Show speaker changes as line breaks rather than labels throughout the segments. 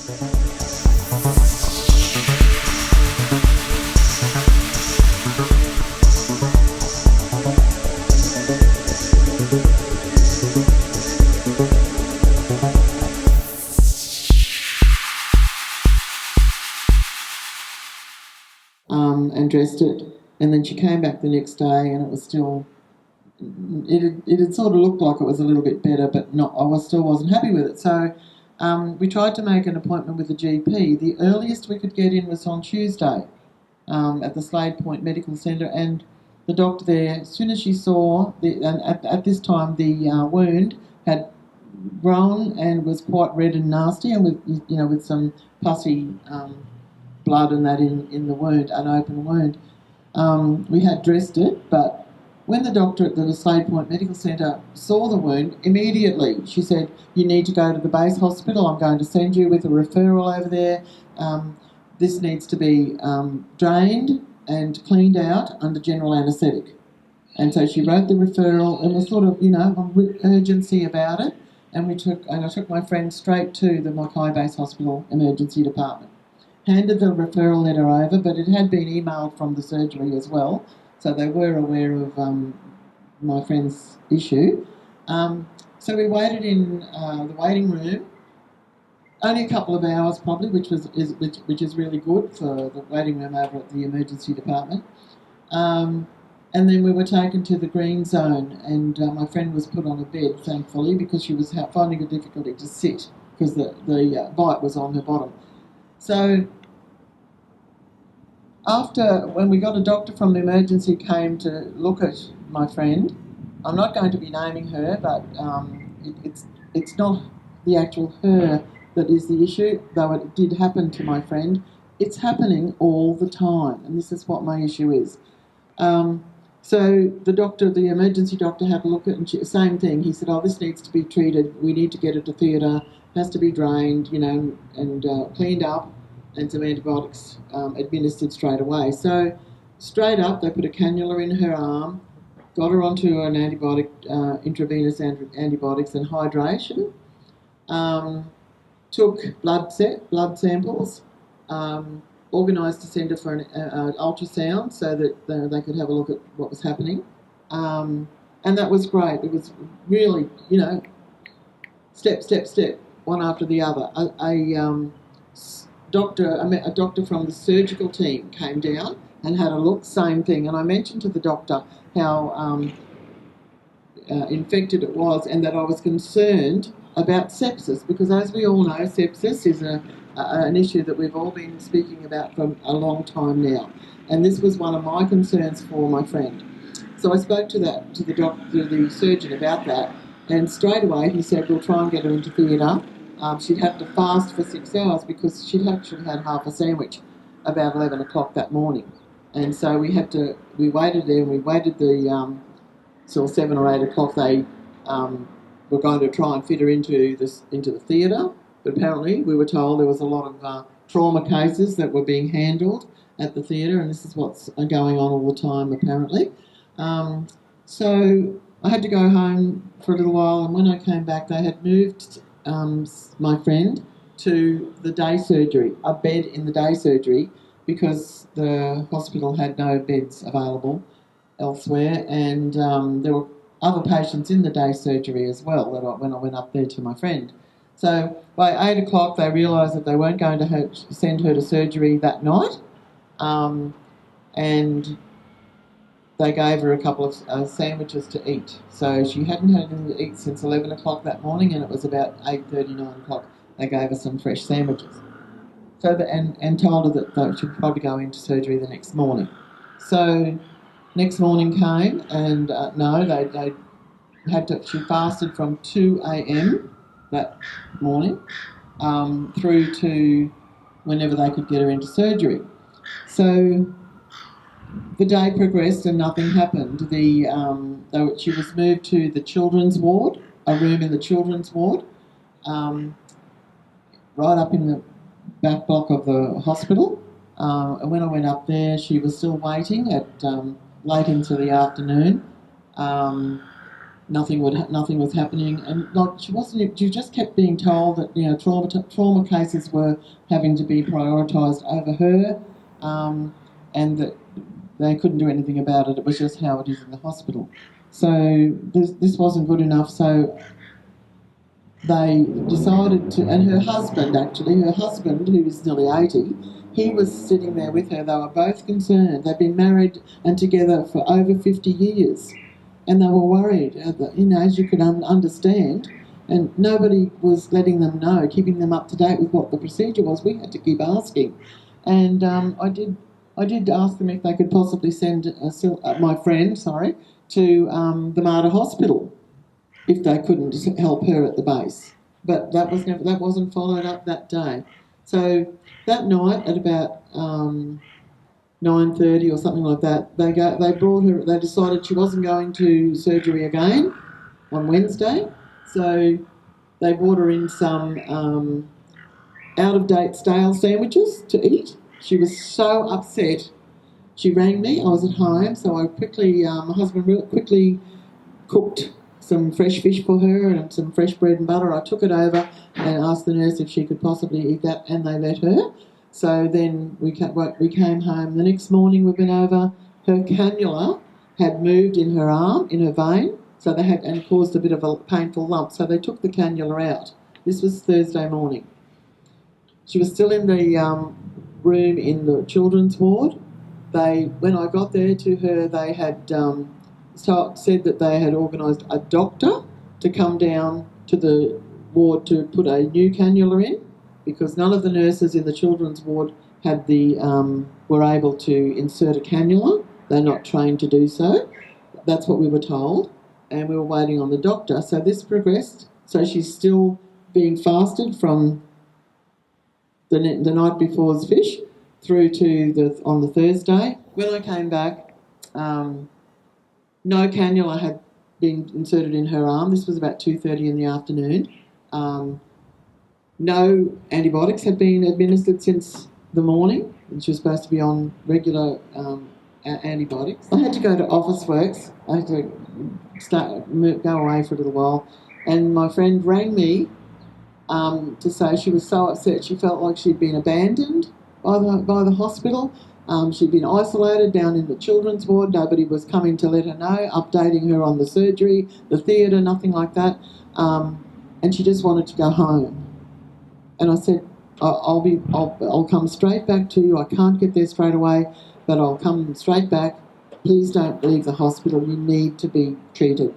And dressed it, and then she came back the next day and it was still, it had sort of looked like it was a little bit better, but still wasn't happy with it. So we tried to make an appointment with the GP. The earliest we could get in was on Tuesday at the Slade Point Medical Centre, and the doctor there, as soon as she saw, at this time the wound had grown and was quite red and nasty, and with some pussy blood and that in the wound, an open wound. We had dressed it, but when the doctor at the Slade Point Medical Centre saw the wound, immediately she said, "You need to go to the base hospital. I'm going to send you with a referral over there. This needs to be drained and cleaned out under general anaesthetic." And so she wrote the referral and was sort of, with urgency about it. And I took my friend straight to the Mackay Base Hospital Emergency Department. Handed the referral letter over, but it had been emailed from the surgery as well, so they were aware of my friend's issue. So we waited in the waiting room, only a couple of hours probably, which is really good for the waiting room over at the emergency department. And then we were taken to the green zone, and my friend was put on a bed, thankfully, because she was finding it difficulty to sit because the bite was on her bottom. So when we got a doctor from the emergency came to look at my friend, I'm not going to be naming her, but it's not the actual her that is the issue, though it did happen to my friend. It's happening all the time, and this is what my issue is. So the emergency doctor had a look at it, and same thing. He said, "Oh, this needs to be treated. We need to get it to theatre. Has to be drained, and cleaned up, and some antibiotics administered straight away." So straight up, they put a cannula in her arm, got her onto an antibiotic, intravenous antibiotics and hydration, took blood samples, organised to send her for an ultrasound so that they could have a look at what was happening. And that was great. It was really, step, one after the other. A doctor from the surgical team came down and had a look, same thing. And I mentioned to the doctor how infected it was and that I was concerned about sepsis, because as we all know, sepsis is an issue that we've all been speaking about for a long time now. And this was one of my concerns for my friend. So I spoke to the surgeon about that, and straight away he said, "We'll try and get her into theatre." She'd have to fast for 6 hours because she'd actually had half a sandwich about 11 o'clock that morning. And so we waited there, and we waited till 7 or 8 o'clock. They were going to try and fit her into the theatre, but apparently we were told there was a lot of trauma cases that were being handled at the theatre, and this is what's going on all the time apparently. So I had to go home for a little while, and when I came back they had moved my friend to the day surgery, a bed in the day surgery, because the hospital had no beds available elsewhere, and there were other patients in the day surgery as well when I went up there to my friend. So by 8 o'clock they realised that they weren't going to send her to surgery that night, and they gave her a couple of sandwiches to eat. So she hadn't had anything to eat since 11 o'clock that morning, and it was about 8:30, 9 o'clock they gave her some fresh sandwiches. So and told her that she would probably go into surgery the next morning. So next morning came, and they had to. She fasted from 2 a.m. that morning through to whenever they could get her into surgery. So the day progressed and nothing happened. She was moved to the children's ward, a room in the children's ward, right up in the back block of the hospital. And when I went up there, she was still waiting at late into the afternoon. nothing was happening, and like she wasn't. She just kept being told that trauma cases were having to be prioritised over her, and that they couldn't do anything about it. It was just how it is in the hospital. So this wasn't good enough. So they decided to, and her husband, who was nearly 80, he was sitting there with her. They were both concerned. They'd been married and together for over 50 years, and they were worried, as you could understand, and nobody was letting them know, keeping them up to date with what the procedure was. We had to keep asking, and I did ask them if they could possibly send my friend, to the Mater Hospital, if they couldn't help her at the base. But that wasn't followed up that day. So that night at about 9:30 or something like that, they brought her. They decided she wasn't going to surgery again on Wednesday, so they brought her in some out-of-date stale sandwiches to eat. She was so upset. She rang me. I was at home, so my husband quickly cooked some fresh fish for her and some fresh bread and butter. I took it over and asked the nurse if she could possibly eat that, and they let her. So then we came home. The next morning we went over. Her cannula had moved in her arm, in her vein, so they had, and caused a bit of a painful lump. So they took the cannula out. This was Thursday morning. She was still in the room in the children's ward. When I got there to her, they had said that they had organised a doctor to come down to the ward to put a new cannula in, because none of the nurses in the children's ward had were able to insert a cannula. They're not trained to do so. That's what we were told, and we were waiting on the doctor. So this progressed. So she's still being fasted from the night before's fish through to on the Thursday. When I came back, no cannula had been inserted in her arm. This was about 2:30 in the afternoon. No antibiotics had been administered since the morning, and she was supposed to be on regular antibiotics. I had to go to Officeworks. I had to go away for a little while, and my friend rang me to say she was so upset. She felt like she'd been abandoned by the hospital. She'd been isolated down in the children's ward. Nobody was coming to let her know, updating her on the surgery, the theatre, nothing like that. And she just wanted to go home. And I said, I'll come straight back to you. I can't get there straight away, but I'll come straight back. Please don't leave the hospital. You need to be treated.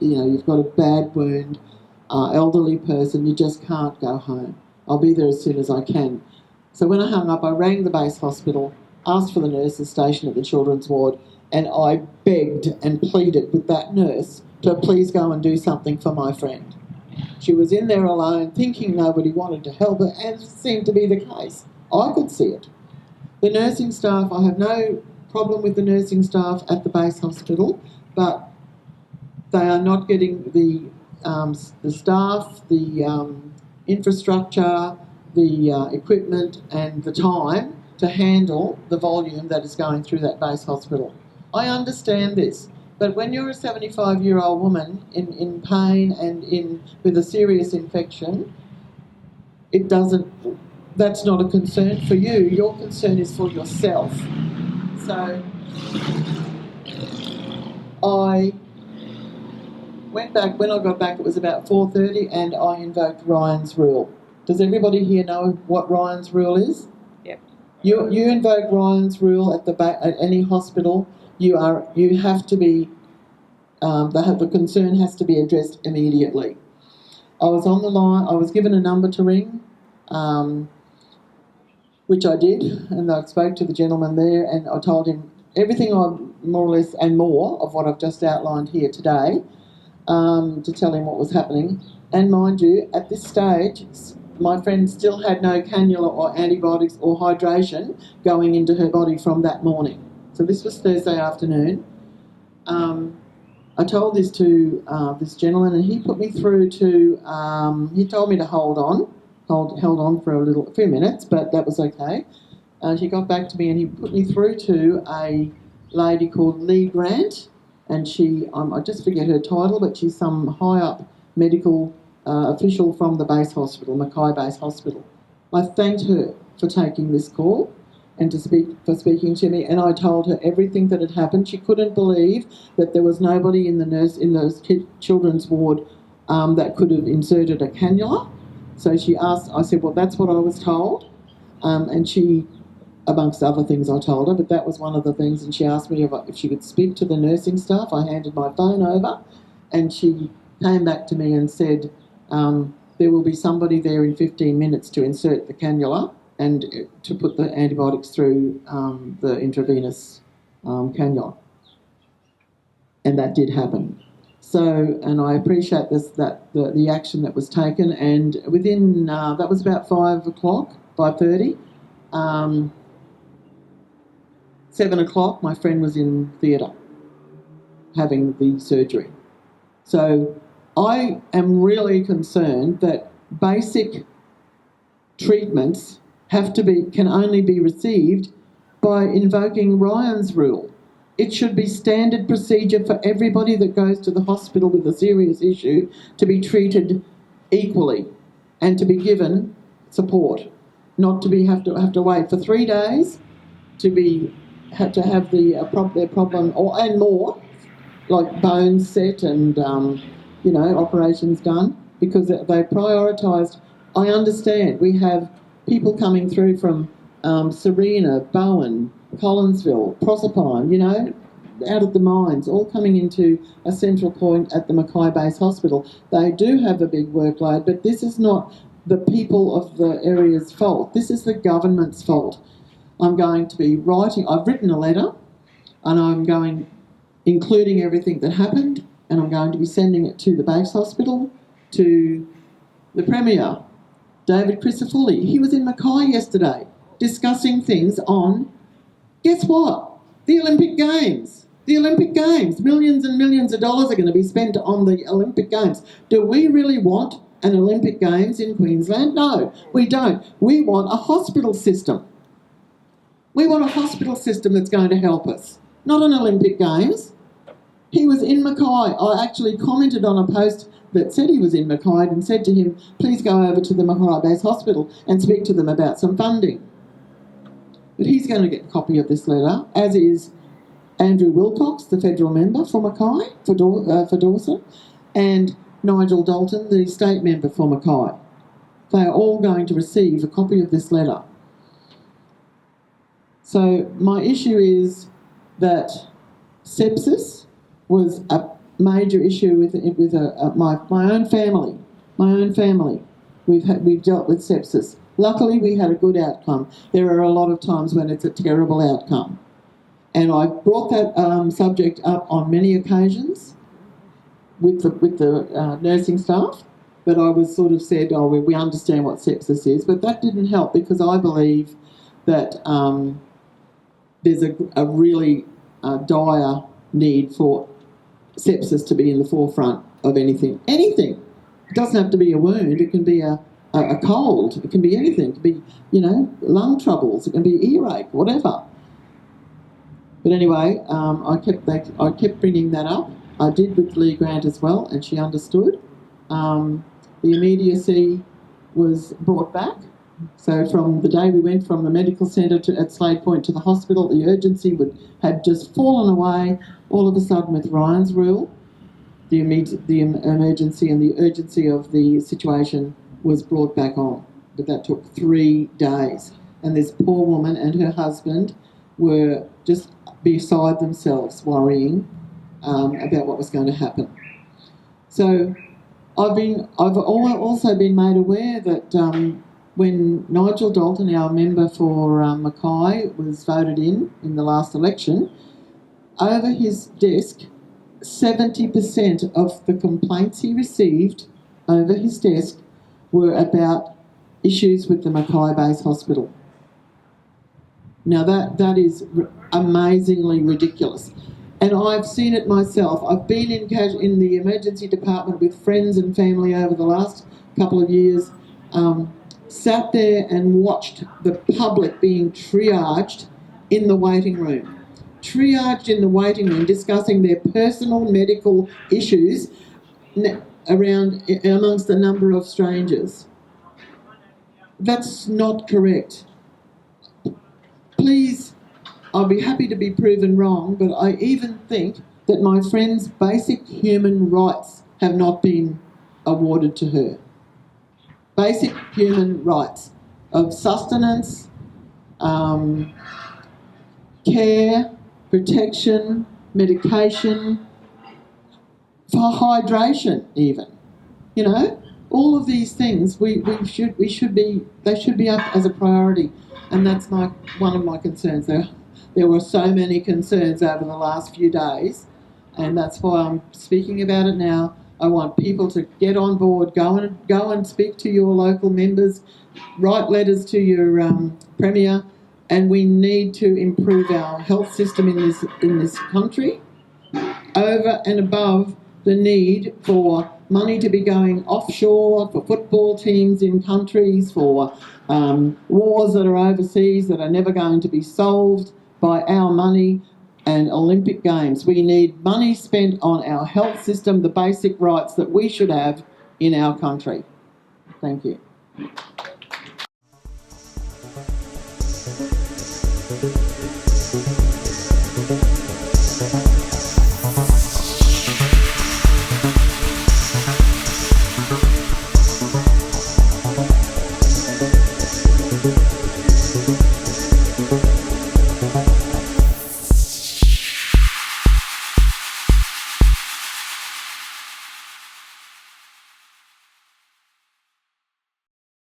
You've got a bad wound, elderly person. You just can't go home. I'll be there as soon as I can. So when I hung up, I rang the base hospital, asked for the nurses stationed at the children's ward, and I begged and pleaded with that nurse to please go and do something for my friend. She was in there alone, thinking nobody wanted to help her, and it seemed to be the case. I could see it. The nursing staff, I have no problem with the nursing staff at the base hospital, but they are not getting the staff, the infrastructure, the equipment and the time to handle the volume that is going through that base hospital. I understand this, but when you're a 75-year-old woman in pain and with a serious infection, that's not a concern for you. Your concern is for yourself. So I went back. When I got back, it was about 4:30, and I invoked Ryan's rule. Does everybody here know what Ryan's rule is?
Yep.
You invoke Ryan's rule at any hospital. You have to be. The concern has to be addressed immediately. I was on the line. I was given a number to ring, which I did, and I spoke to the gentleman there, and I told him everything more or less and more of what I've just outlined here today, to tell him what was happening. And mind you, at this stage, my friend still had no cannula or antibiotics or hydration going into her body from that morning. So this was Thursday afternoon. I told this to this gentleman, and he put me through to. He told me to held on for a few minutes, but that was okay. And he got back to me, and he put me through to a lady called Lee Grant, and she, I just forget her title, but she's some high-up medical official from the base hospital, Mackay Base Hospital. I thanked her for taking this call and for speaking to me, and I told her everything that had happened. She couldn't believe that there was nobody in those children's ward that could have inserted a cannula. So she asked, I said, well, that's what I was told. And she, amongst other things I told her, but that was one of the things, and she asked me if she could speak to the nursing staff. I handed my phone over, and she came back to me and said, there will be somebody there in 15 minutes to insert the cannula and to put the antibiotics through the intravenous cannula. And that did happen. So, and I appreciate the action that was taken, and within, that was about 5 o'clock, 5:30, 7 o'clock, my friend was in theatre having the surgery. So I am really concerned that basic treatments can only be received by invoking Ryan's rule. It should be standard procedure for everybody that goes to the hospital with a serious issue to be treated equally and to be given support, not to have to wait for 3 days to have their problem and more, like bones set and operations done, because they prioritised. I understand we have people coming through from Serena, Bowen, Collinsville, Proserpine, out of the mines, all coming into a central point at the Mackay Base Hospital. They do have a big workload, but this is not the people of the area's fault. This is the government's fault. I'm going to be I've written a letter, and including everything that happened, and I'm going to be sending it to the base hospital, to the Premier, David Crisafulli. He was in Mackay yesterday discussing things on, guess what? The Olympic Games. The Olympic Games. Millions and millions of dollars are going to be spent on the Olympic Games. Do we really want an Olympic Games in Queensland? No, we don't. We want a hospital system. We want a hospital system that's going to help us, not an Olympic Games. He was in Mackay. I actually commented on a post that said he was in Mackay and said to him, please go over to the Mackay Base Hospital and speak to them about some funding. But he's going to get a copy of this letter, as is Andrew Wilcox, the federal member for Mackay, for Dawson, and Nigel Dalton, the state member for Mackay. They are all going to receive a copy of this letter. So my issue is that sepsis was a major issue with my own family. My own family, we've dealt with sepsis. Luckily, we had a good outcome. There are a lot of times when it's a terrible outcome, and I brought that subject up on many occasions with the nursing staff. But I was sort of said, oh, we understand what sepsis is, but that didn't help, because I believe that there's a really dire need for sepsis to be in the forefront of anything. Anything. It doesn't have to be a wound. It can be a cold. It can be anything. It can be, lung troubles. It can be earache, whatever. But anyway, I kept bringing that up. I did with Lee Grant as well, and she understood. The immediacy was brought back. So from the day we went from the medical centre at Slade Point to the hospital, the urgency had just fallen away. All of a sudden, with Ryan's rule, the emergency and the urgency of the situation was brought back on. But that took 3 days. And this poor woman and her husband were just beside themselves, worrying about what was going to happen. So I've also been made aware that when Nigel Dalton, our member for Mackay, was voted in the last election, over his desk, 70% of the complaints he received over his desk were about issues with the Mackay Base Hospital. Now that is amazingly ridiculous. And I've seen it myself. I've been in the emergency department with friends and family over the last couple of years, sat there and watched the public being triaged in the waiting room. triaged in the waiting room discussing their personal medical issues around amongst a number of strangers. That's not correct. Please, I'll be happy to be proven wrong, but I even think that my friend's basic human rights have not been awarded to her. Basic human rights of sustenance, care, protection, medication, for hydration even. You know, all of these things they should be up as a priority, and that's one of my concerns. There were so many concerns over the last few days, and that's why I'm speaking about it now. I want people to get on board, go and speak to your local members, write letters to your Premier, and we need to improve our health system in this country over and above the need for money to be going offshore, for football teams in countries, for wars that are overseas that are never going to be solved by our money, and Olympic Games. We need money spent on our health system, the basic rights that we should have in our country. Thank you.